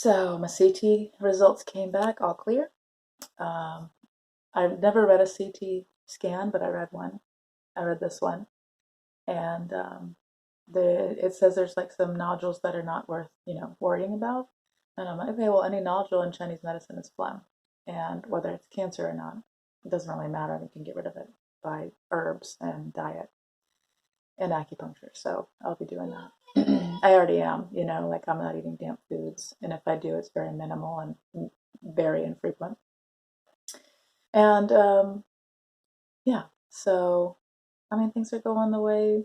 So my CT results came back all clear. I've never read a CT scan, but I read one. I read this one, and it says there's like some nodules that are not worth worrying about. And I'm like, okay, well, any nodule in Chinese medicine is phlegm, and whether it's cancer or not, it doesn't really matter. You can get rid of it by herbs and diet and acupuncture. So I'll be doing that. I already am, like I'm not eating damp foods, and if I do, it's very minimal and very infrequent. And yeah, so I mean, things are going the way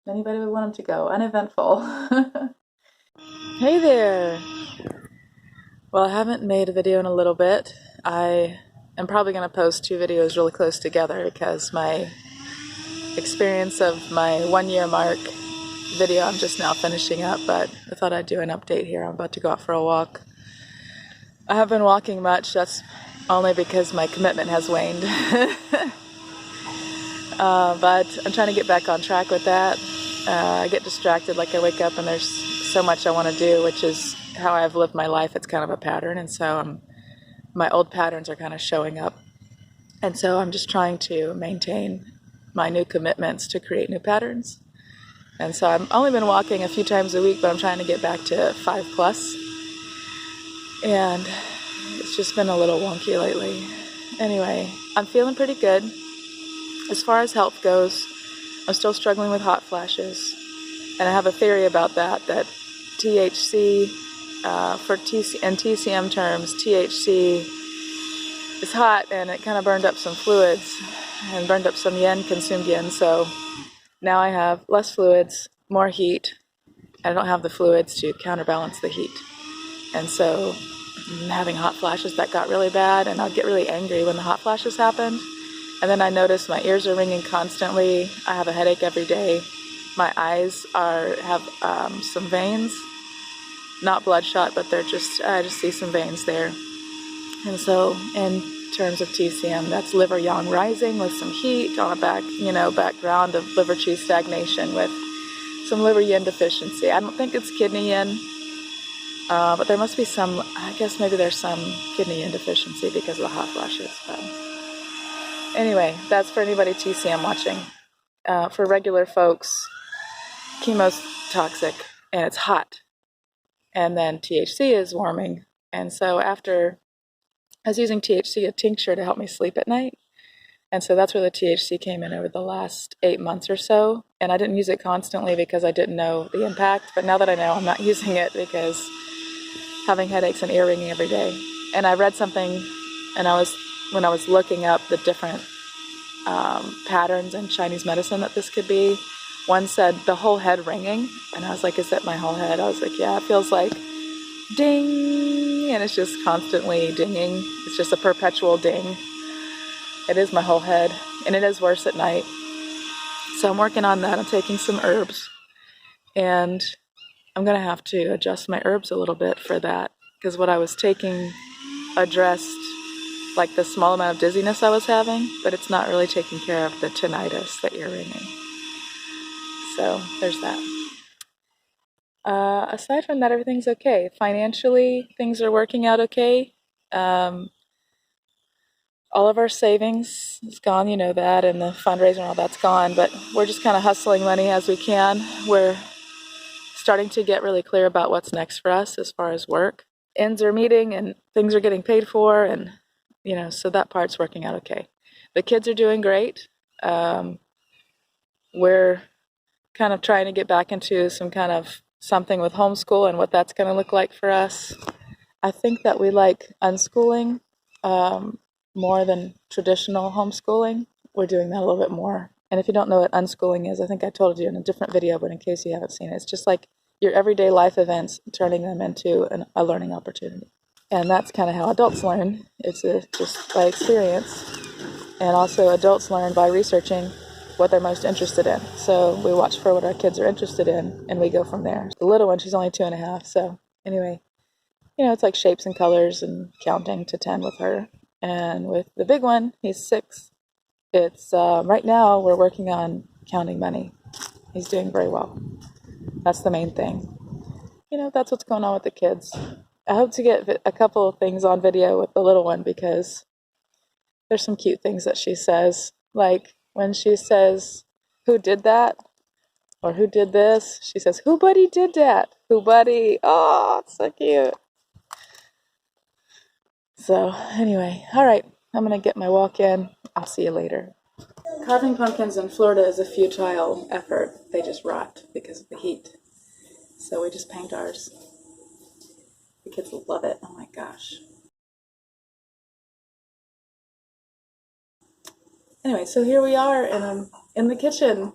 anybody would want them to go, uneventful. Hey there. Well, I haven't made a video in a little bit. I am probably going to post 2 videos really close together because my experience of my 1-year mark video I'm just now finishing up, but I thought I'd do an update here. I'm about to go out for a walk. I haven't been walking much. That's only because my commitment has waned. But I'm trying to get back on track with that. I get distracted, like I wake up and there's so much I want to do, which is how I've lived my life. It's kind of a pattern, and so my old patterns are kind of showing up. And so I'm just trying to maintain my new commitments to create new patterns. And so I've only been walking a few times a week, but I'm trying to get back to 5+. And it's just been a little wonky lately. Anyway, I'm feeling pretty good. As far as health goes, I'm still struggling with hot flashes. And I have a theory about that THC, in TCM terms, THC is hot, and it kind of burned up some fluids and burned up some yen, consumed yen. So now I have less fluids, more heat. I don't have the fluids to counterbalance the heat. And so I'm having hot flashes that got really bad, and I'd get really angry when the hot flashes happened. And then I noticed my ears are ringing constantly. I have a headache every day. My eyes have some veins, not bloodshot, but I just see some veins there. And so in terms of TCM, that's liver yang rising with some heat on a background of liver qi stagnation with some liver yin deficiency. I don't think it's kidney yin, but there must be some, I guess maybe there's some kidney yin deficiency because of the hot flashes. But anyway, that's for anybody TCM watching. For regular folks, chemo's toxic and it's hot. And then THC is warming. And so after I was using THC, a tincture, to help me sleep at night. And so that's where the THC came in over the last 8 months or so. And I didn't use it constantly because I didn't know the impact. But now that I know, I'm not using it because having headaches and ear ringing every day. And I read something, and when I was looking up the different patterns in Chinese medicine that this could be, one said the whole head ringing. And I was like, is that my whole head? I was like, yeah, it feels like ding, and it's just constantly dinging. It's just a perpetual ding. It is my whole head, and it is worse at night. So I'm working on that. I'm taking some herbs, and I'm going to have to adjust my herbs a little bit for that, because what I was taking addressed like the small amount of dizziness I was having, but it's not really taking care of the tinnitus, the ear ringing. So there's that. Aside from that, everything's okay. Financially, things are working out okay. All of our savings is gone, that, and the fundraiser and all that's gone, but we're just kind of hustling money as we can. We're starting to get really clear about what's next for us as far as work. Ends are meeting and things are getting paid for, and, so that part's working out okay. The kids are doing great. We're kind of trying to get back into some kind of something with homeschool and what that's going to look like for us. I think that we like unschooling more than traditional homeschooling. We're doing that a little bit more. And if you don't know what unschooling is, I think I told you in a different video, but in case you haven't seen it, it's just like your everyday life events, turning them into a learning opportunity. And that's kind of how adults learn. It's just by experience. And also adults learn by researching what they're most interested in. So we watch for what our kids are interested in, and we go from there. The little one, she's only 2.5. So anyway, it's like shapes and colors and counting to 10 with her. And with the big one, he's 6. It's right now we're working on counting money. He's doing very well. That's the main thing. That's what's going on with the kids. I hope to get a couple of things on video with the little one because there's some cute things that she says. Like when she says, "Who did that?" or "Who did this?" she says, "Who buddy did that? Who buddy?" Oh, it's so cute. So anyway, all right, I'm gonna get my walk in. I'll see you later. Carving pumpkins in Florida is a futile effort. They just rot because of the heat. So we just paint ours. The kids will love it. Oh my gosh. Anyway, so here we are, and I'm in the kitchen.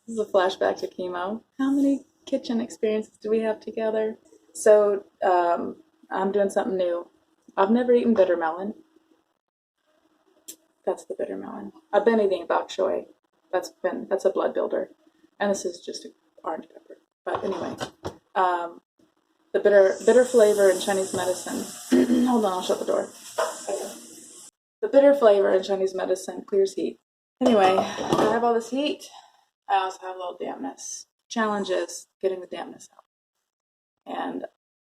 This is a flashback to chemo. How many kitchen experiences do we have together? So I'm doing something new. I've never eaten bitter melon. That's the bitter melon. I've been eating bok choy. That's a blood builder, and this is just orange pepper. But anyway, the bitter flavor in Chinese medicine. Hold on, I'll shut the door. Okay. The bitter flavor in Chinese medicine clears heat. Anyway, I have all this heat. I also have a little dampness. Challenge is getting the dampness out. And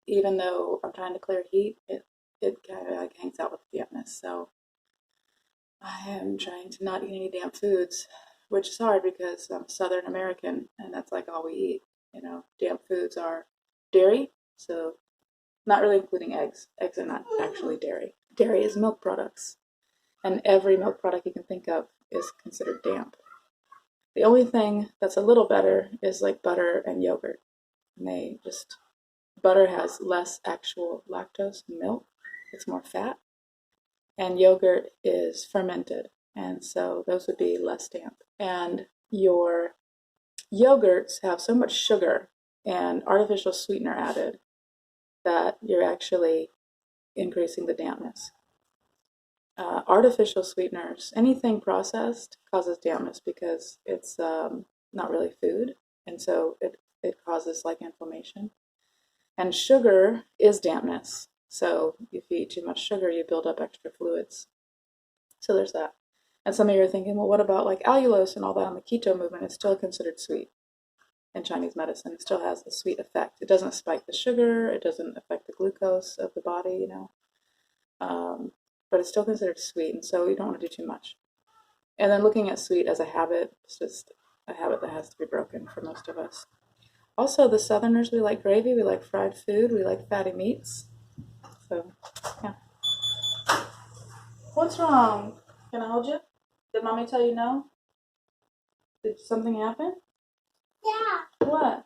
even though I'm trying to clear heat, it kind of like hangs out with the dampness. So I am trying to not eat any damp foods, which is hard because I'm Southern American and that's like all we eat. You know, damp foods are dairy, so not really including eggs. Eggs are not actually dairy. Dairy is milk products, and every milk product you can think of is considered damp. The only thing that's a little better is like butter and yogurt. And butter has less actual lactose in milk. It's more fat. And yogurt is fermented. And so those would be less damp. And your yogurts have so much sugar and artificial sweetener added that you're actually increasing the dampness. Artificial sweeteners, anything processed, causes dampness because it's not really food, and so it causes like inflammation. And sugar is dampness, so if you eat too much sugar, you build up extra fluids. So there's that. And some of you are thinking, well, what about like allulose and all that on the keto movement? It's still considered sweet in Chinese medicine. It still has a sweet effect. It doesn't spike the sugar. It doesn't affect the glucose of the body, you know. But it's still considered sweet, and so you don't want to do too much. And then looking at sweet as a habit, it's just a habit that has to be broken for most of us. Also, the Southerners, we like gravy, we like fried food, we like fatty meats. So, yeah. What's wrong? Can I hold you? Did Mommy tell you no? Did something happen? Yeah. What?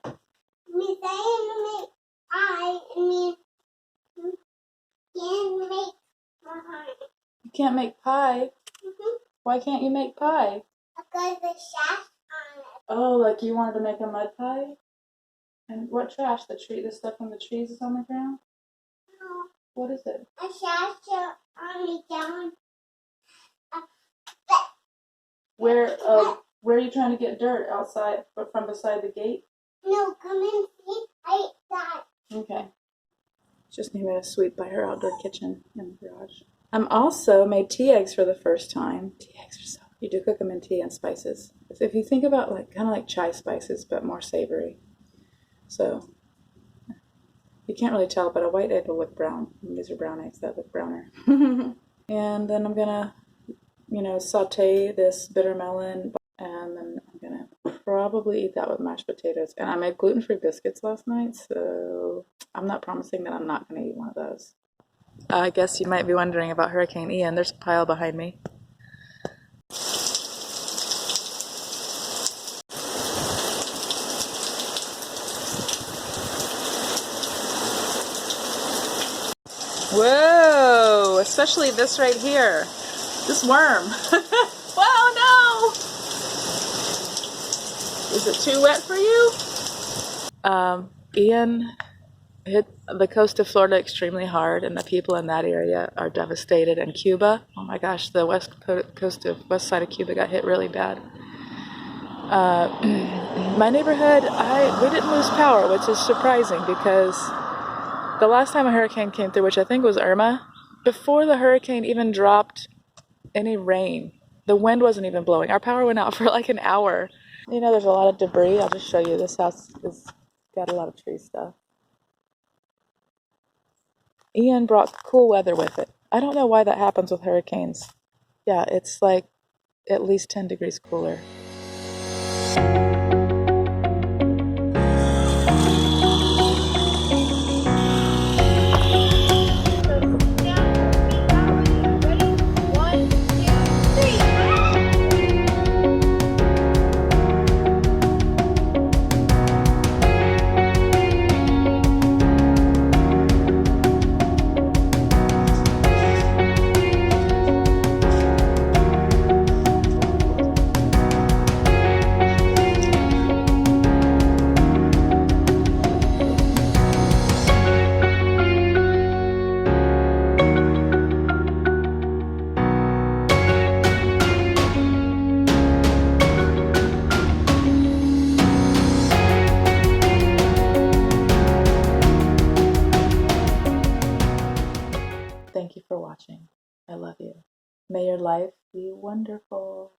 Me saying to me, I mean, can make pie. You can't make pie? Mm-hmm. Why can't you make pie? Because the trash on it. Oh, like you wanted to make a mud pie? And what trash? The stuff from the trees is on the ground? No. What is it? A trash on the down. Where are you trying to get dirt outside, but from beside the gate? No, come and see. I ate that. Okay. Just made a sweep by her outdoor kitchen in the garage. I'm also made tea eggs for the first time. Tea eggs are so, you do cook them in tea and spices. If you think about like kind of like chai spices, but more savory. So you can't really tell, but a white egg will look brown. And these are brown eggs that look browner. And then I'm gonna, saute this bitter melon, and then I'm gonna probably eat that with mashed potatoes. And I made gluten-free biscuits last night, so I'm not promising that I'm not gonna eat one of those. I guess you might be wondering about Hurricane Ian. There's a pile behind me. Whoa! Especially this right here. This worm. Whoa, no! Is it too wet for you? Ian hit the coast of Florida extremely hard, and the people in that area are devastated. And Cuba, oh my gosh, the west side of Cuba got hit really bad. My neighborhood, we didn't lose power, which is surprising because the last time a hurricane came through, which I think was Irma, before the hurricane even dropped any rain, the wind wasn't even blowing. Our power went out for like an hour. There's a lot of debris. I'll just show you. This house has got a lot of tree stuff. Ian brought cool weather with it. I don't know why that happens with hurricanes. Yeah, it's like at least 10 degrees cooler. Thank you for watching. I love you. May your life be wonderful.